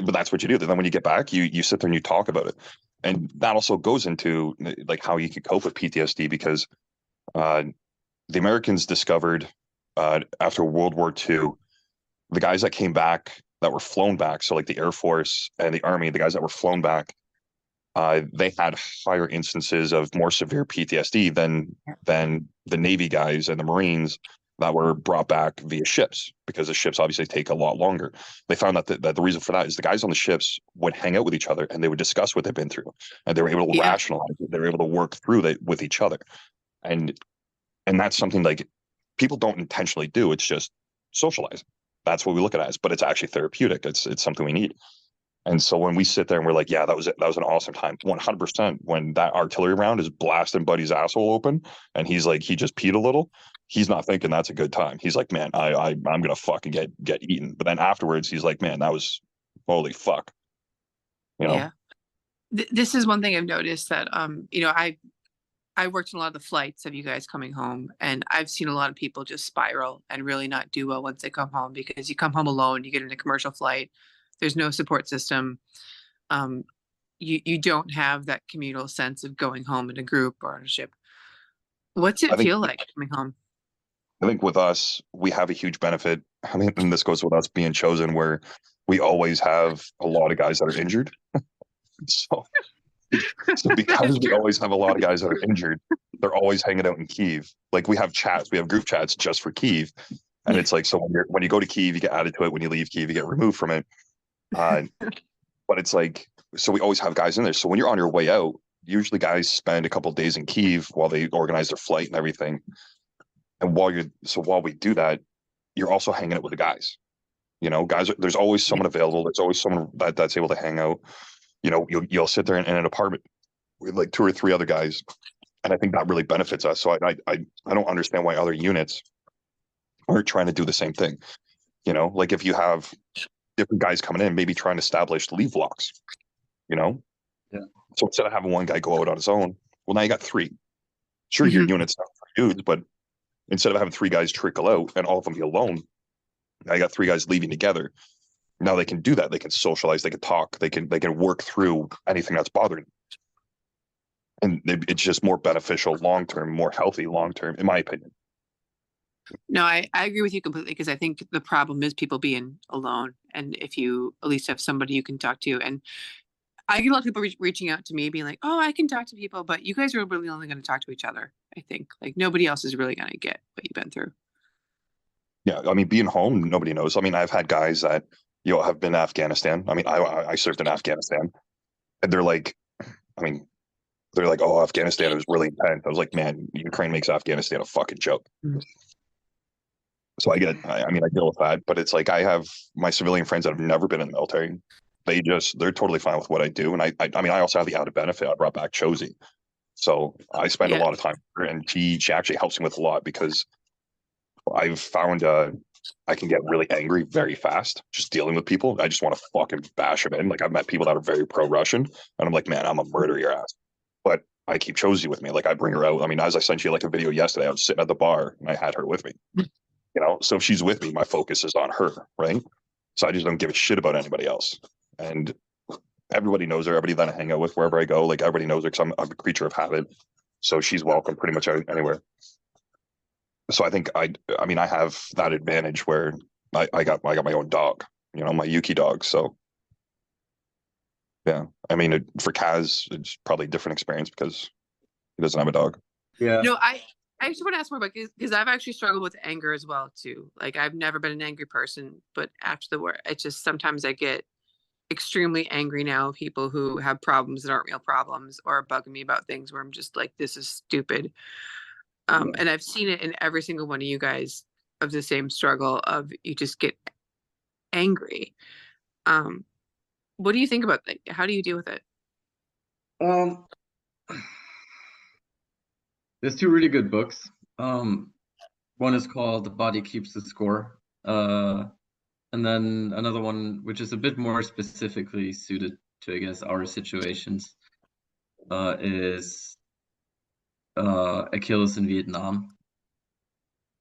but that's what you do. Then when you get back, you sit there and you talk about it, and that also goes into like how you can cope with PTSD because uh, the Americans discovered after World War II, the guys that came back that were flown back, so like the Air Force and the Army, the guys that were flown back, they had higher instances of more severe PTSD than the Navy guys and the Marines that were brought back via ships because the ships obviously take a lot longer. They found that the reason for that is the guys on the ships would hang out with each other and they would discuss what they've been through and they were able to Yeah. rationalize it. They were able to work through that with each other. And and that's something like people don't intentionally do. It's just socializing. That's what we look at it as, but it's actually therapeutic. It's something we need. And so when we sit there and we're like, yeah, that was it. That was an awesome time. 100%. When that artillery round is blasting Buddy's asshole open and he's like, he just peed a little. He's not thinking that's a good time. He's like, man, I'm gonna fucking get eaten. But then afterwards, he's like, man, that was holy fuck. You know? Yeah. This is one thing I've noticed that I worked in a lot of the flights of you guys coming home, and I've seen a lot of people just spiral and really not do well once they come home because you come home alone, you get in a commercial flight, there's no support system. Um, you don't have that communal sense of going home in a group or on a ship. What's I it think feel like coming home? I think with us, we have a huge benefit. I mean, and this goes with us being chosen where we always have a lot of guys that are injured. So So That is because we true. always have a lot of guys that are injured, they're always hanging out in Kiev. Like we have chats, we have group chats just for Kiev, and it's like so when you go to Kiev, you get added to it. When you leave Kiev, you get removed from it. Uh, but it's like so we always have guys in there. So when you're on your way out, usually guys spend a couple of days in Kiev while they organize their flight and everything. And while we do that, you're also hanging out with the guys. You know, guys, there's always Yeah. someone available. There's always someone that's able to hang out. You know, you'll sit there in an apartment with like two or three other guys, and I think that really benefits us. So I don't understand why other units aren't trying to do the same thing. You know, like if you have different guys coming in, maybe trying to establish leave blocks. You know, Yeah. so instead of having one guy go out on his own, well now you got three. Sure, your Mhm. unit's not for dudes, but instead of having three guys trickle out and all of them be alone, now you got three guys leaving together. Now they can do that. They can socialize. They can talk. They can work through anything that's bothering them. And it's just more beneficial long term, more healthy long term, in my opinion. No, I agree with you completely because I think the problem is people being alone. And if you at least have somebody you can talk to, and I get a lot of people reaching out to me being like, oh, I can talk to people, but you guys are really only going to talk to each other. I think like nobody else is really going to get what you've been through. Yeah, I mean, being home, nobody knows. I mean, I've had guys that have been to Afghanistan. I mean, I served in Afghanistan, and I mean, they're like, oh, Afghanistan was really intense. I was like, man, Ukraine makes Afghanistan a fucking joke. Mhm. So I mean, I deal with that, but it's like I have my civilian friends that have never been in the military. They're totally fine with what I do, and I mean, I also have the added benefit. I brought back Josie, so I spend a Yeah. lot of time with her, and she actually helps me with a lot because I've found I can get really angry very fast just dealing with people. I just want to fucking bash them in. Like I've met people that are very pro-Russian, and I'm like, man, I'm a murder your ass. But I keep Josie with me. Like I bring her out. I mean, as I sent you like a video yesterday, I was sitting at the bar and I had her with me. You know, so if she's with me, my focus is on her, right? So I just don't give a shit about anybody else. And everybody knows her. Everybody that I hang out with wherever I go, like everybody knows her because I'm a creature of habit. So she's welcome pretty much anywhere. So I think I mean I have that advantage where I got my own dog, you know, my Yuki dog. So yeah, I mean for Kaz, it's probably a different experience because he doesn't have a dog. Yeah. No, I just want to ask more about because I've actually struggled with anger as well too. Like I've never been an angry person, but after the war, it just sometimes I get extremely angry now at people who have problems that aren't real problems or are bugging me about things where I'm just like, this is stupid. Yeah. And I've seen it in every single one of you guys of the same struggle of you just get angry. Um, what do you think about that? How do you deal with it? Um, there's two really good books. Um, one is called The Body Keeps the Score. And then another one, which is a bit more specifically suited to, I guess, our situations, is Achilles in Vietnam.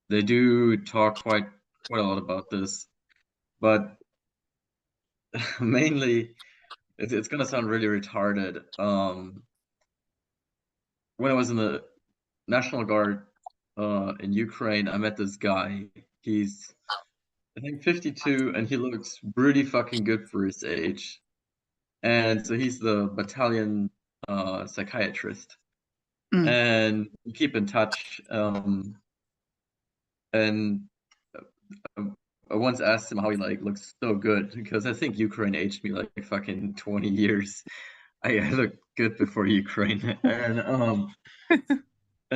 They do talk quite a lot about this, but mainly, it's gonna sound really retarded. When I was in the National Guard in Ukraine, I met this guy. He's, I think, 52, and he looks really fucking good for his age. And so he's the battalion psychiatrist, Mm. and we keep in touch. And I once asked him how he like looks so good, because I think Ukraine aged me like fucking 20 years. I looked good before Ukraine, and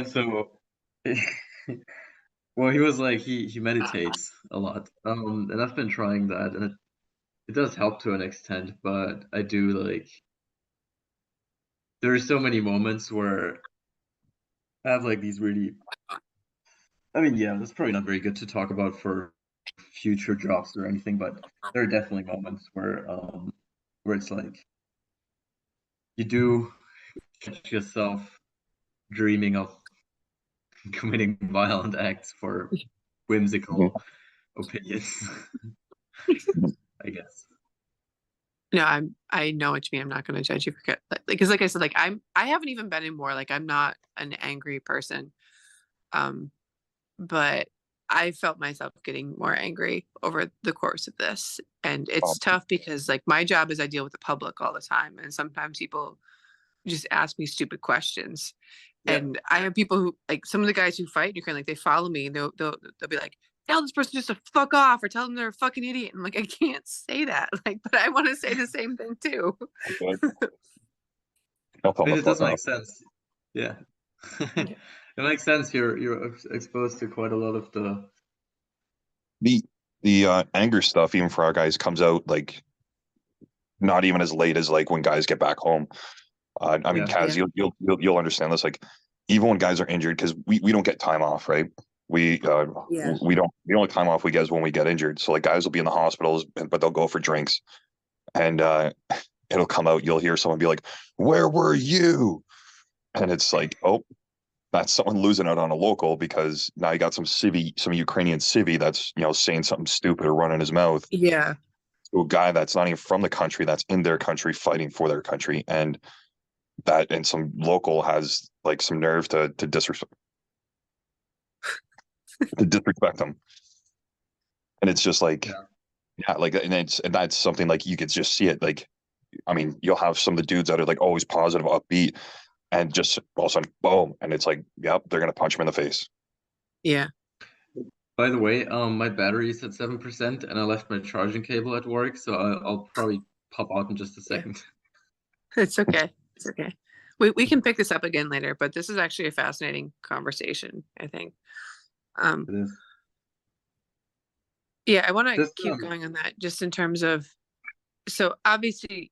so well, he was like he meditates a lot, and I've been trying that, and it does help to an extent, but I do like there are so many moments where I have like these really, I mean, yeah, that's probably not very good to talk about for future jobs or anything, but there are definitely moments where it's like you do catch yourself dreaming of committing violent acts for whimsical opinions, I guess. No, I know what you mean. I'm not going to judge you for because like I said, like I haven't even been in more. Like I'm not an angry person. Um, but I felt myself getting more angry over the course of this. And it's tough because like my job is I deal with the public all the time. And sometimes people just ask me stupid questions. Yeah. And I have people who like some of the guys who fight in Ukraine, like they follow me and they'll be like, tell this person just to fuck off or tell them they're a fucking idiot. And I'm like, I can't say that. Like, but I want to say the same thing too. I mean, it does make sense. Yeah. It makes sense. You're exposed to quite a lot of the anger stuff, even for our guys, comes out like not even as late as like when guys get back home. I mean, Kaz, you'll understand this. Like, even when guys are injured, because we don't get time off, right? We don't. The only time off we get is when we get injured. So like, guys will be in the hospitals, but they'll go for drinks, and it'll come out. You'll hear someone be like, "Where were you?" And it's like, oh, that's someone losing out on a local because now you got some Ukrainian civvy that's saying something stupid or running his mouth. Yeah. To a guy that's not even from the country, that's in their country fighting for their country, and some local has like some nerve to disrespect them. And it's just like, like, and that's something like you could just see it. Like, I mean, you'll have some of the dudes that are like always positive, upbeat, and just all of a sudden, boom, and it's like, yep, they're gonna punch him in the face. Yeah. By the way, my battery is at 7%, and I left my charging cable at work, so I'll probably pop out in just a second. It's okay. It's okay. We can pick this up again later, but this is actually a fascinating conversation, I think. It is. Yeah, I want to keep going on that just in terms of, so obviously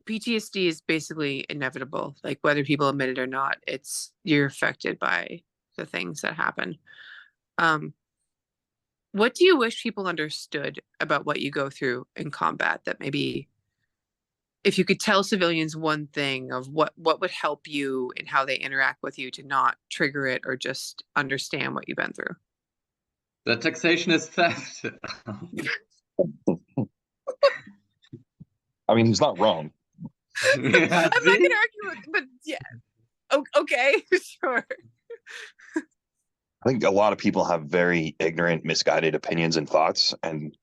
PTSD is basically inevitable, like whether people admit it or not, you're affected by the things that happen. What do you wish people understood about what you go through in combat that maybe if you could tell civilians one thing of what would help you and how they interact with you to not trigger it or just understand what you've been through? That taxation is theft. I mean, he's not wrong. I'm not gonna argue with, but yeah. Okay, sure. I think a lot of people have very ignorant, misguided opinions and thoughts, and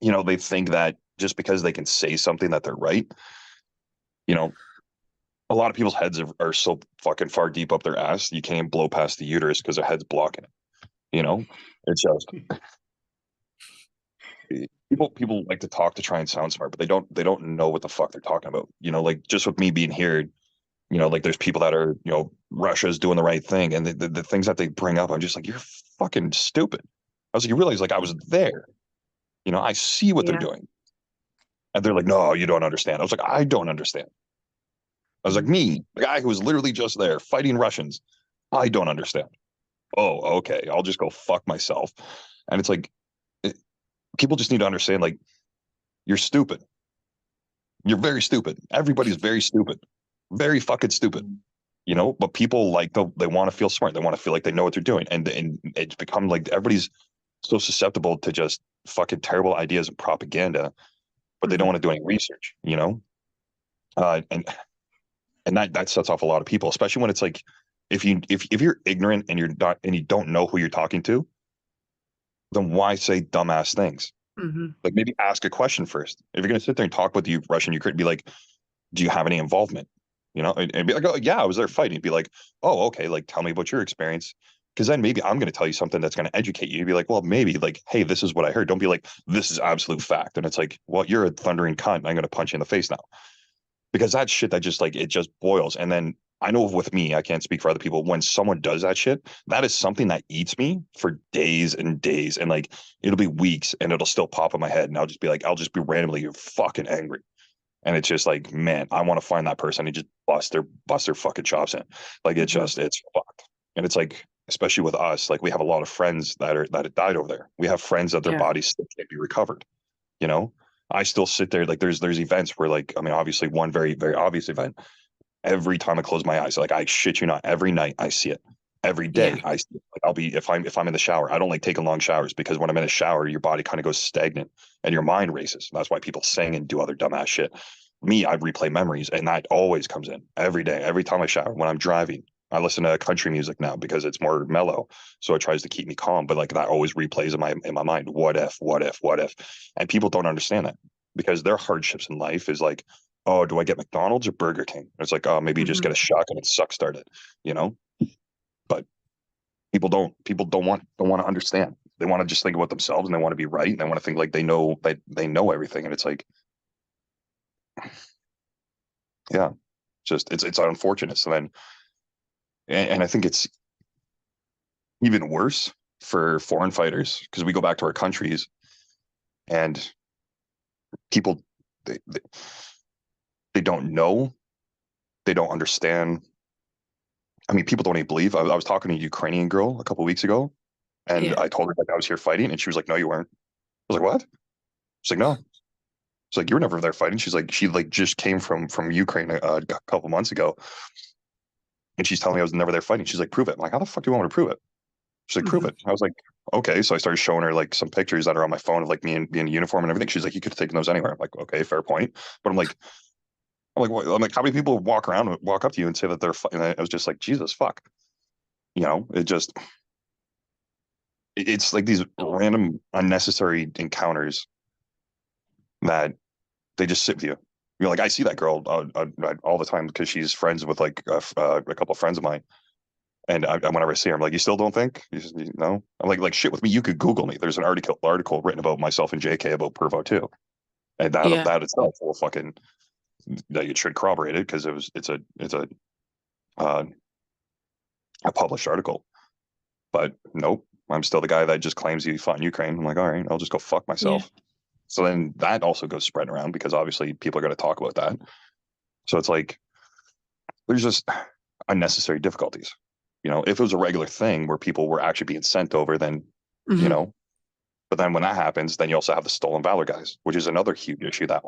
they think that just because they can say something that they're right. A lot of people's heads are so fucking far deep up their ass you can't even blow past the uterus because their head's blocking it. It's just people like to talk to try and sound smart, but they don't know what the fuck they're talking about. Like just with me being here, like there's people that are, Russia's doing the right thing, and the things that they bring up, I'm just like, you're fucking stupid. I was like, you realize like I was there, I see what they're doing, and they're like, no, you don't understand. I was like, I don't understand. I was like, me, the guy who was literally just there fighting Russians, I don't understand. Oh, okay, I'll just go fuck myself. And it's like, people just need to understand, like, you're stupid. You're very stupid. Everybody's very stupid. Very fucking stupid. But people they want to feel smart. They want to feel like they know what they're doing. And it's become like everybody's so susceptible to just fucking terrible ideas and propaganda but they don't want to do any research, you know? And that sets off a lot of people, especially when it's like if you're ignorant and you're not and you don't know who you're talking to, then why say dumbass things? Mm-hmm. Like maybe ask a question first. If you're gonna sit there and talk with the Russian Ukraine, be like, do you have any involvement? You know, and be like, oh yeah, I was there fighting. Be like, oh okay, like tell me about your experience. Because then maybe I'm going to tell you something that's going to educate you. You'd be like, well, maybe like, hey, this is what I heard. Don't be like, this is absolute fact. And it's like, well, you're a thundering cunt. And I'm going to punch you in the face now. Because that shit that just like, it just boils. And then I know with me, I can't speak for other people. When someone does that shit, that is something that eats me for days and days. And like, it'll be weeks and it'll still pop in my head. And I'll just be like, I'll just be randomly fucking angry. And it's just like, man, I want to find that person and just bust their fucking chops in. Like it's just it's fucked. And it's like, especially with us, like we have a lot of friends that have died over there. We have friends that their Yeah. bodies still can't be recovered. You know, I still sit there like there's events where like I mean, obviously one very very obvious event. Every time I close my eyes, like I shit you not, every night I see it. Every Yeah. day I see it. Like I'll be if I'm in the shower, I don't like taking long showers because when I'm in a shower, your body kind of goes stagnant and your mind races. That's why people sing and do other dumbass shit. Me, I replay memories, and that always comes in every day, every time I shower. When I'm driving, I listen to country music now because it's more mellow, so it tries to keep me calm. But like that always replays in my mind. What if? What if? What if? And people don't understand that because their hardships in life is like, oh, do I get McDonald's or Burger King? It's like, oh, maybe you just Mm-hmm. get a shotgun and suck start it, you know. But people don't want to understand. They want to just think about themselves and they want to be right and they want to think like they know everything. And it's like, yeah, just it's unfortunate. So then, and I think it's even worse for foreign fighters because we go back to our countries and people they, they, they don't know, they don't understand. I mean, people don't even believe. I was talking to a Ukrainian girl a couple of weeks ago, and Yeah. I told her like I was here fighting, and she was like, "No, you weren't." I was like, "What?" She's like, "No." She's like, "You were never there fighting." She's like, she like just came from Ukraine a couple months ago, and she's telling me I was never there fighting. She's like, "Prove it." I'm like, "How the fuck do you want me to prove it?" She's like, "Prove Mm-hmm. it." I was like, "Okay." So I started showing her like some pictures that are on my phone of like me and being in uniform and everything. She's like, "You could have taken those anywhere." I'm like, "Okay, fair point." But I'm like, what? I'm like, how many people walk up to you and say that they're fighting? I was just like, Jesus fuck. You know, it's like these random unnecessary encounters that they just sit with you. You're like, I see that girl all the time because she's friends with like a couple of friends of mine. And whenever I see her, I'm like, you still don't think? You know? I'm like shit with me. You could Google me. There's an article written about myself and JK about Pervo too, and Yeah. that itself will fucking that you should corroborate it because it's uh, a published article. But nope, I'm still the guy that just claims he fought in Ukraine. I'm like, all right, I'll just go fuck Yeah. myself. So then that also goes spreading around because obviously people are going to talk about that. So it's like there's just unnecessary difficulties. You know, if it was a regular thing where people were actually being sent over, then you Mm-hmm. know. But then when that happens, then you also have the stolen valor guys, which is another huge issue. That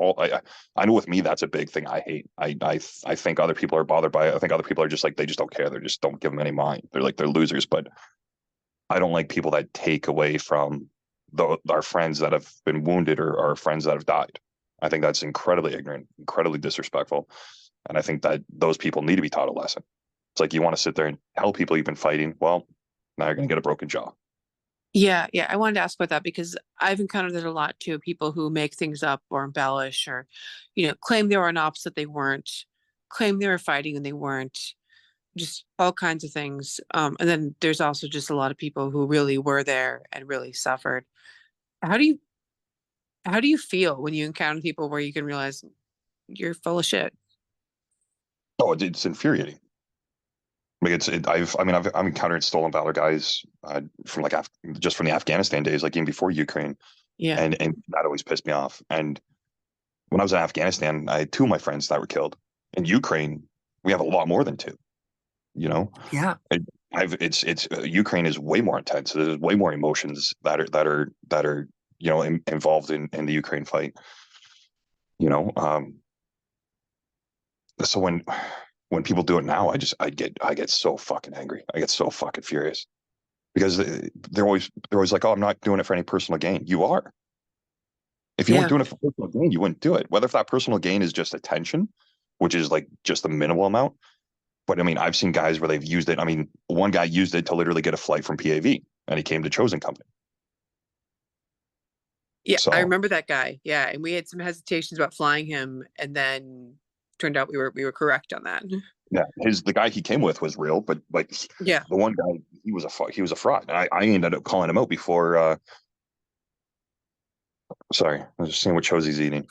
I know with me that's a big thing I hate. I think other people are bothered by it. I think other people are just like they just don't care. They just don't give them any mind. They're like they're losers. But I don't like people that take away from our friends that have been wounded or our friends that have died. I think that's incredibly ignorant, incredibly disrespectful. And I think that those people need to be taught a lesson. It's like you want to sit there and tell people you've been fighting. Well, now you're going to get a broken jaw. Yeah, yeah. I wanted to ask about that because I've encountered it a lot too. People who make things up or embellish or, claim they were on opposite they weren't, claim they were fighting and they weren't, just all kinds of things. And then there's also just a lot of people who really were there and really suffered. How do you how do you feel when you encounter people where you can realize you're full of shit? Oh, it's infuriating. Like I've encountered stolen valor guys from like just from the Afghanistan days, like even before Ukraine, Yeah. and that always pissed me off. And when I was in Afghanistan, I had two of my friends that were killed. In Ukraine, we have a lot more than two. You know, Yeah. it, it's Ukraine is way more intense. There's way more emotions that are involved in the Ukraine fight. You know, so when people do it now, I get so fucking angry. I get so fucking furious because they're always like, oh, I'm not doing it for any personal gain. You are. If you weren't doing it for personal gain, you wouldn't do it. Whether if that personal gain is just attention, which is like just the minimal amount. But I mean, I've seen guys where they've used it. I mean, one guy used it to literally get a flight from PAV, and he came to Chosen Company. Yeah, I So remember that guy. Yeah, and we had some hesitations about flying him, and then turned out we were correct on that. yeah, the guy he came with was real, but like Yeah. the one guy, he was a fraud. I ended up calling him out before. Sorry, I was just seeing what shows he's eating.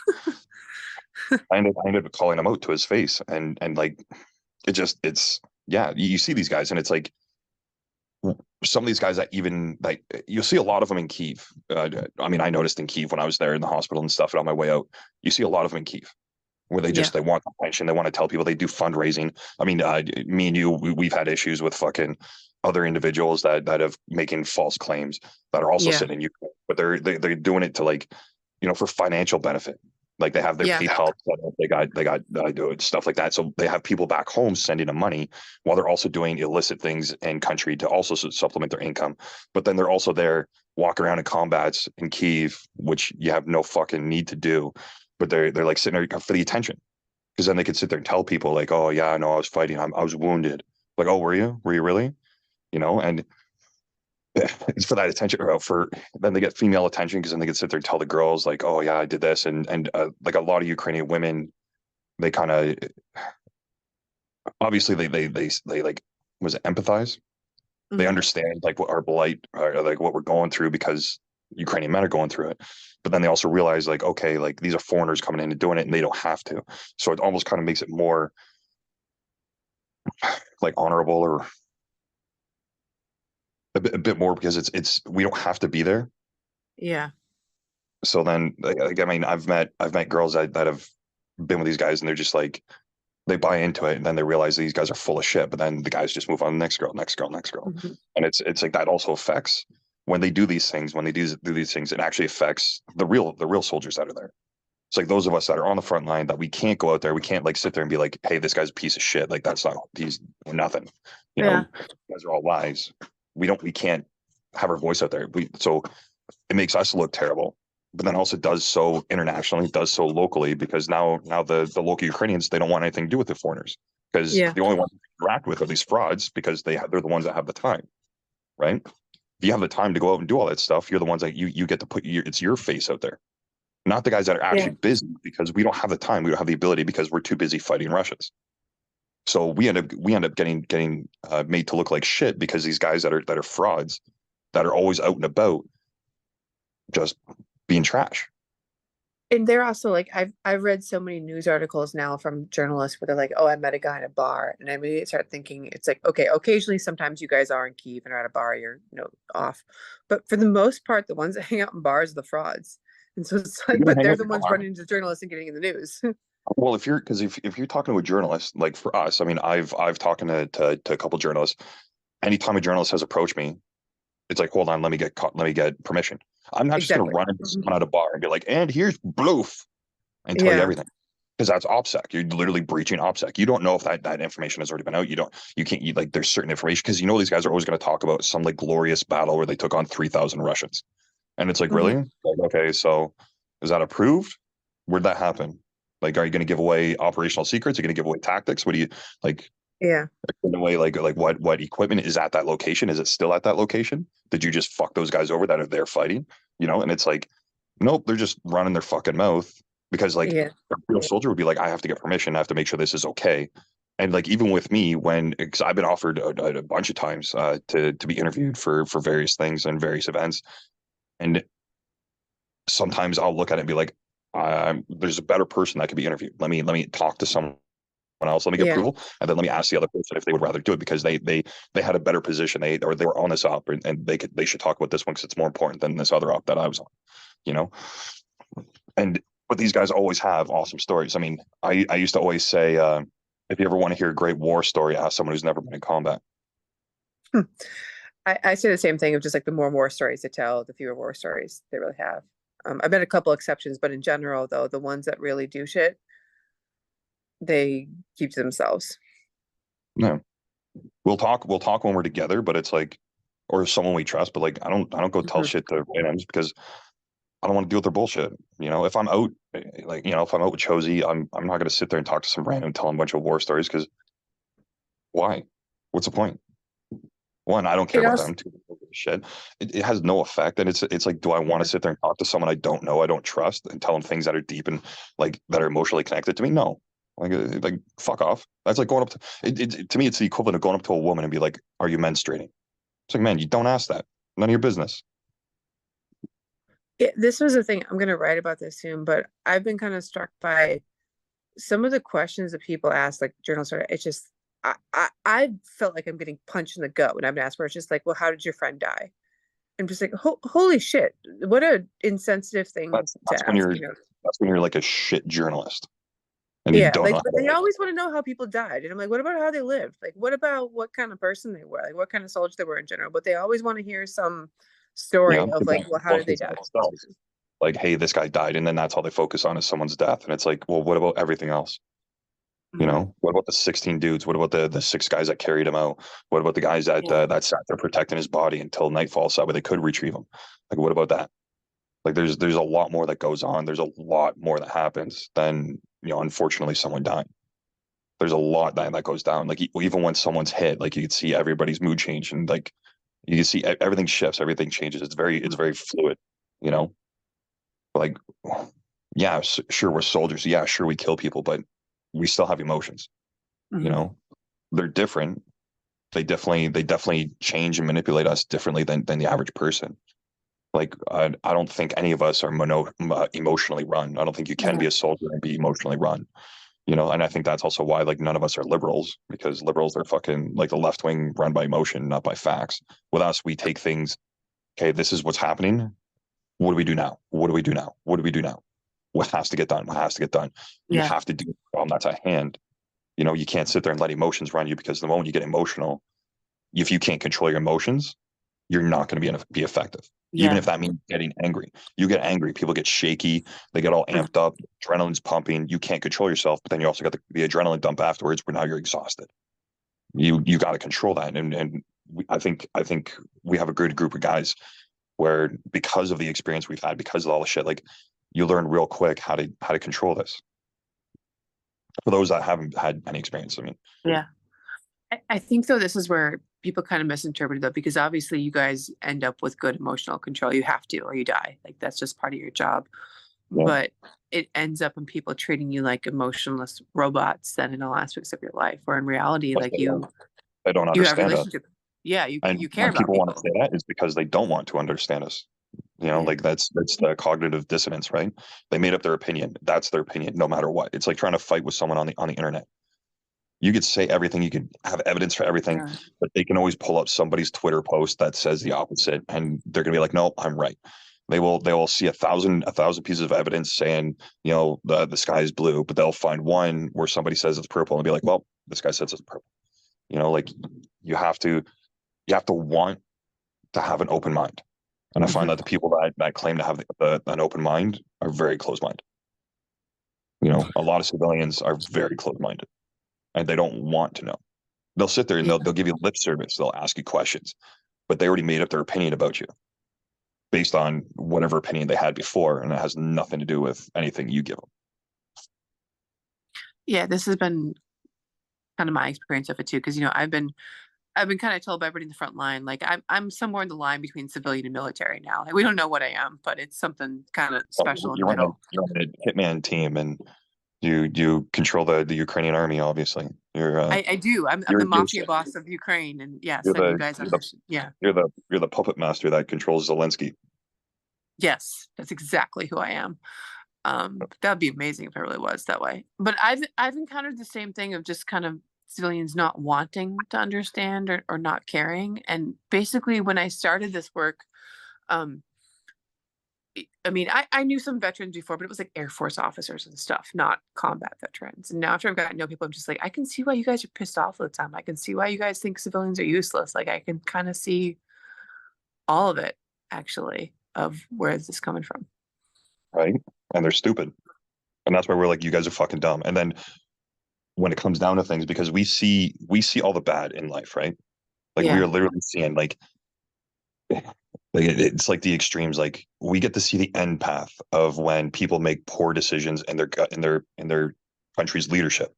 I ended up calling him out to his face, and like it's yeah, you see these guys, and it's like some of these guys that even like you'll see a lot of them in Kyiv. I mean, I noticed in Kyiv when I was there in the hospital and stuff, and on my way out, you see a lot of them in Kyiv where they want attention, they want to tell people, they do fundraising. I mean, me and you, we've had issues with fucking other individuals that have making false claims that are also sitting in Ukraine, but they're doing it to like, for financial benefit. Like they have their PayPal set up, they got do stuff like that. So they have people back home sending them money while they're also doing illicit things in country to also supplement their income. But then they're also there walking around in combats in Kyiv, which you have no fucking need to do. But they're like sitting there for the attention, because then they could sit there and tell people like, oh yeah, no, I was fighting, I was wounded. Like, oh, were you really? And it's for that attention, or for then they get female attention, because then they can sit there and tell the girls like, oh yeah, I did this, and like a lot of Ukrainian women, they kind of obviously they like, was it empathize? They understand like what our blight, or like what we're going through, because Ukrainian men are going through it. But then they also realize like, okay, like these are foreigners coming in and doing it, and they don't have to. So it almost kind of makes it more like honorable, or a bit more, because it's we don't have to be there. Yeah. So then, like I mean, I've met girls that have been with these guys, and they're just like, they buy into it, and then they realize these guys are full of shit. But then the guys just move on to the next girl, next girl, next girl, and it's like that also affects when they do these things. When they do these things, it actually affects the real soldiers that are there. It's like those of us that are on the front line, that we can't go out there. We can't like sit there and be like, hey, this guy's a piece of shit. Like that's not, he's nothing. Guys are all lies. We can't have our voice out there. So it makes us look terrible, but then also does so internationally, does so locally, because now the local Ukrainians, they don't want anything to do with the foreigners, because the only ones to interact with are these frauds, because they're the ones that have the time, right? If you have the time to go out and do all that stuff, you're the ones that you get to put it's your face out there, not the guys that are actually busy, because we don't have the time, we don't have the ability, because we're too busy fighting Russians. So we end up getting made to look like shit, because these guys that are frauds, that are always out and about, just being trash. And they're also like, I've read so many news articles now from journalists where they're like, oh, I met a guy in a bar, and I immediately start thinking, it's like, okay, occasionally sometimes you guys are in Kyiv and are at a bar, you're off, but for the most part, the ones that hang out in bars are the frauds. And so it's like, but they're the ones running into journalists and getting in the news. Well, if you're talking to a journalist, like for us, I mean, I've talked to a couple journalists. Anytime a journalist has approached me, it's like, hold on, let me get permission. I'm not just going to run into someone at a bar and be like, and here's Bloof, and tell you everything, because that's OPSEC. You're literally breaching OPSEC. You don't know if that information has already been out. You can't, like, there's certain information, because these guys are always going to talk about some like glorious battle where they took on 3,000 Russians. And it's like, really? Like, okay, so is that approved? Where'd that happen? Like, are you going to give away operational secrets? Are you going to give away tactics? What do you like? Yeah. In a way, like what equipment is at that location? Is it still at that location? Did you just fuck those guys over that are there fighting? And it's like, nope, they're just running their fucking mouth, because like a real soldier would be like, I have to get permission. I have to make sure this is okay. And like, even with me, because I've been offered a bunch of times to be interviewed for various things and various events, and sometimes I'll look at it and be like, there's a better person that could be interviewed. Let me talk to someone else. Let me get approval, and then let me ask the other person if they would rather do it, because they had a better position. They were on this op, and they should talk about this one because it's more important than this other op that I was on. And but these guys always have awesome stories. I mean, I used to always say, if you ever want to hear a great war story, ask someone who's never been in combat. I say the same thing of just like the more war stories they tell, the fewer war stories they really have. I've been a couple exceptions, but in general, though, the ones that really do shit, they keep to themselves. No, we'll talk when we're together, but it's like, or someone we trust, but like I don't go tell shit to randoms, because I don't want to deal with their bullshit. You know, if I'm out, like, you know, if I'm out with Chosy, I'm not going to sit there and talk to some random and tell him a bunch of war stories because why? What's the point? One, I don't care It about also, them. Two, I don't give a shit. It has no effect, and it's like, do I want to sit there and talk to someone I don't know, I don't trust, and tell them things that are deep and like that are emotionally connected to me? No, like fuck off. That's like going up to to me. It's the equivalent of going up to a woman and be like, "Are you menstruating?" It's like, man, you don't ask that. None of your business. this was the thing. I'm gonna write about this soon, but I've been kind of struck by some of the questions that people ask, like journalists are. It's just I felt like I'm getting punched in the gut when I've been asked where it's just like, well, how did your friend die? I'm just like, holy shit, what a insensitive thing That's to when ask, you're you know? that's when you're like a shit journalist and you Yeah, don't like, know but how they to. always want to know how people died, and I'm like, what about how they lived? Like, what about what kind of person they were? Like, what kind of soldier they were in general? But they always want to hear some Yeah, story of but like, then well, how did they focus die? on themselves. Like, hey, this guy died, and then that's all they focus on is someone's death, and it's like, well, what about everything else? You Mhm. know, what about the 16 dudes? What about the six guys that carried him out? What about the guys Yeah. that sat there protecting his body until nightfall, so that way they could retrieve him? Like, what about that? Like, there's a lot more that goes on. There's a lot more that happens than, you know, unfortunately, someone dying. There's a lot that goes down. Like, even when someone's hit, like you can see everybody's mood change, and like you can see everything shifts, everything changes. It's very fluid, you know. Like, yeah, sure, we're soldiers. Yeah, sure, we kill people, but we still have emotions. You Mhm. know, they're different. They definitely change and manipulate us differently than the average person. Like, I don't think any of us are emotionally run. I don't think you can Yeah. be a soldier and be emotionally run. You know, and I think that's also why like none of us are liberals, because liberals are fucking like the left wing run by emotion, not by facts. With us, we take things. Okay, this is what's happening. What do we do now? What do we do now? What do we do now? What has to get done? What has to get done? You Yeah. have to do the problem that's at hand. You know, you can't sit there and let emotions run you, because the moment you get emotional, if you can't control your emotions, you're not going to be effective. Even Yeah. if that means getting angry, you get angry, people get shaky, they get all Mhm. amped up, adrenaline's pumping, you can't control yourself, but then you also got the adrenaline dump afterwards, where now you're exhausted. You got to control that, and I think we have a good group of guys where, because of the experience we've had, because of all the shit, like, you learn real quick how to control this. For those that haven't had any experience, I mean, Yeah. I think though this is where people kind of misinterpret it though, because obviously you guys end up with good emotional control. You have to, or you die. Like that's just part of your job. yeah, But it ends up in people treating you like emotionless robots then in all aspects of your life. Where in reality, but like you they don't you have understand us. relationship. Yeah, you And care when about people want to people. say that, is because they don't want to understand us. You know, Yeah. like that's the cognitive dissonance, right? They made up their opinion. That's their opinion, no matter what. It's like trying to fight with someone on the internet. You could say everything, you could have evidence for everything, Yeah. but they can always pull up somebody's Twitter post that says the opposite, and they're gonna be like, "No, I'm right." They will see a thousand pieces of evidence saying, you know, the sky is blue, but they'll find one where somebody says it's purple and be like, "Well, this guy says it's purple." You know, like, you have to you have to want to have an open mind. And I find Mhm. that the people that claim to have an open mind are very close minded. You know, a lot of civilians are very close minded, and they don't want to know. They'll sit there and Yeah. they'll give you lip service. They'll ask you questions, but they already made up their opinion about you based on whatever opinion they had before, and it has nothing to do with anything you give them. Yeah, this has been kind of my experience of it too. Cause I've been kind of told by everybody in the front line, like I'm somewhere in the line between civilian and military now. Like we don't know what I am, but it's something kind of Well, special in the middle. you're on a hitman team, and you control the Ukrainian army. Obviously, I do. I'm the you're mafia boss of Ukraine, and yeah, you're send you the guys you're on the mission. Yeah. you're the puppet master that controls Zelensky. Yes, that's exactly who I am. That'd be amazing if it really was that way. But I've encountered the same thing of just kind of civilians not wanting to understand or not caring. And basically when I started this work, um, I mean, I knew some veterans before, but it was like Air Force officers and stuff, not combat veterans. And now after I've gotten to know people, I'm just like, I can see why you guys are pissed off all the time. I can see why you guys think civilians are useless. Like I can kind of see all of it actually of where is this coming from. Right? And they're stupid. And that's why we're like, you guys are fucking dumb. And then when it comes down to things, because we see all the bad in life, right? Like, we Yeah. are literally seeing, like, Like it's like the extremes. Like we get to see the end path of when people make poor decisions in their in their country's leadership.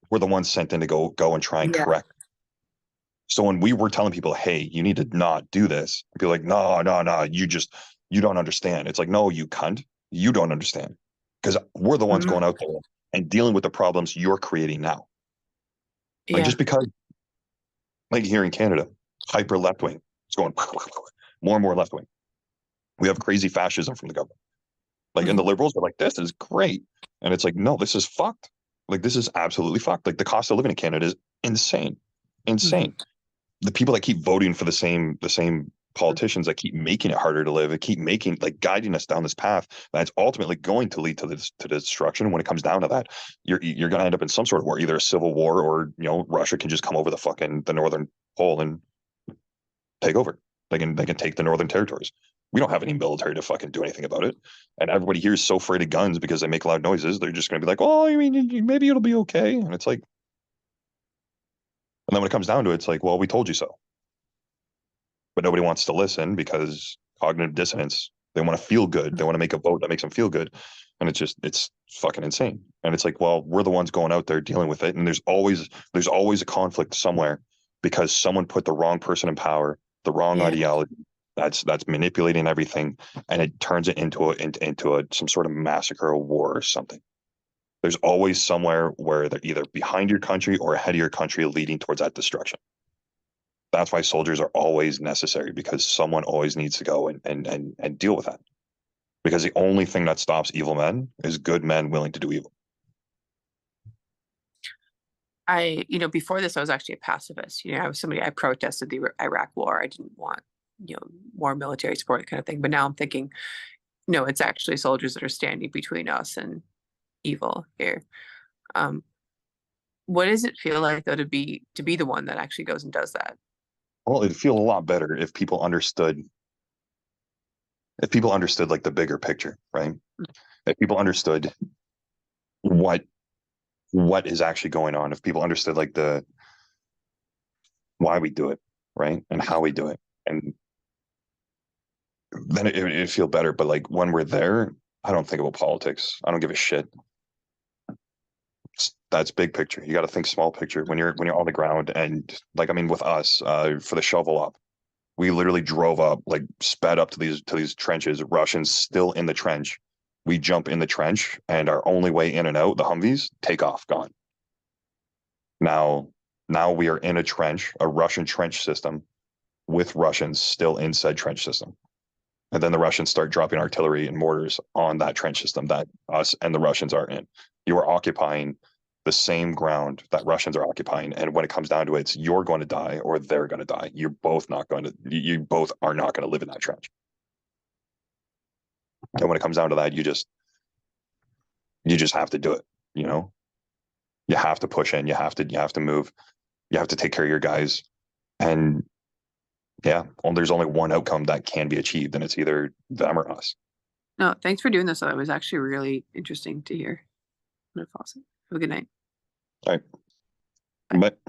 We're the ones sent in to go and try and Yeah. correct. So when we were telling people, hey, you need to not do this, be like, no, no, no, you don't understand. It's like, no, you cunt, you don't understand, because we're the ones Mhm. going out there and dealing with the problems you're creating now. Like Yeah. just because, like here in Canada, hyper left wing, it's going more and more left wing. We have crazy fascism from the government. Like, and the Mhm. liberals are like, this is great. And it's like, no, this is fucked. Like, this is absolutely fucked. Like, the cost of living in Canada is insane. Mhm. Insane. The people that keep voting for the same politicians that keep making it harder to live and keep making like guiding us down this path that's ultimately going to lead to this to destruction. When it comes down to that, you're going to end up in some sort of war, either a civil war or Russia can just come over the northern pole and take over. They can take the northern territories. We don't have any military to fucking do anything about it. And everybody here is so afraid of guns because they make loud noises. They're just going to be like, oh, I mean, maybe it'll be okay. And it's like, and then when it comes down to it, it's like, well, we told you so. But nobody wants to listen because cognitive dissonance. They want to feel good. They want to make a vote that makes them feel good. And it's fucking insane. And it's like, well, we're the ones going out there dealing with it. And there's always a conflict somewhere because someone put the wrong person in power, the wrong Yeah. ideology that's manipulating everything, and it turns it into some sort of massacre or war or something. There's always somewhere where they're either behind your country or ahead of your country leading towards that destruction. That's why soldiers are always necessary, because someone always needs to go and deal with that. Because the only thing that stops evil men is good men willing to do evil. Before this, I was actually a pacifist. I was somebody, I protested the Iraq war. I didn't want, more military support kind of thing. But now I'm thinking, no, it's actually soldiers that are standing between us and evil here. Um, what does it feel like though to be the one that actually goes and does that? Well, it'd feel a lot better if people understood like the bigger picture, right? If people understood what what is actually going on, if people understood like the why we do it, right? And how we do it. And then it'd feel better. But like when we're there, I don't think about politics. I don't give a shit. That's big picture. You got to think small picture when you're on the ground. And like, I mean, with us, for the shovel up, we literally drove up, like sped up to these trenches, Russians still in the trench. We jump in the trench, and our only way in and out, the Humvees, take off, gone. Now, now we are in a trench, a Russian trench system, with Russians still in said trench system. And then the Russians start dropping artillery and mortars on that trench system that us and the Russians are in. You are occupying the same ground that Russians are occupying. And when it comes down to it, it's you're going to die or they're going to die. You both are not going to live in that trench. And when it comes down to that, you just have to do it. You know, you have to push in, you have to move, you have to take care of your guys. And yeah, there's only one outcome that can be achieved, and it's either them or us. No, thanks for doing this. Though. It was actually really interesting to hear. Awesome. Have a good night. All right. Bye. But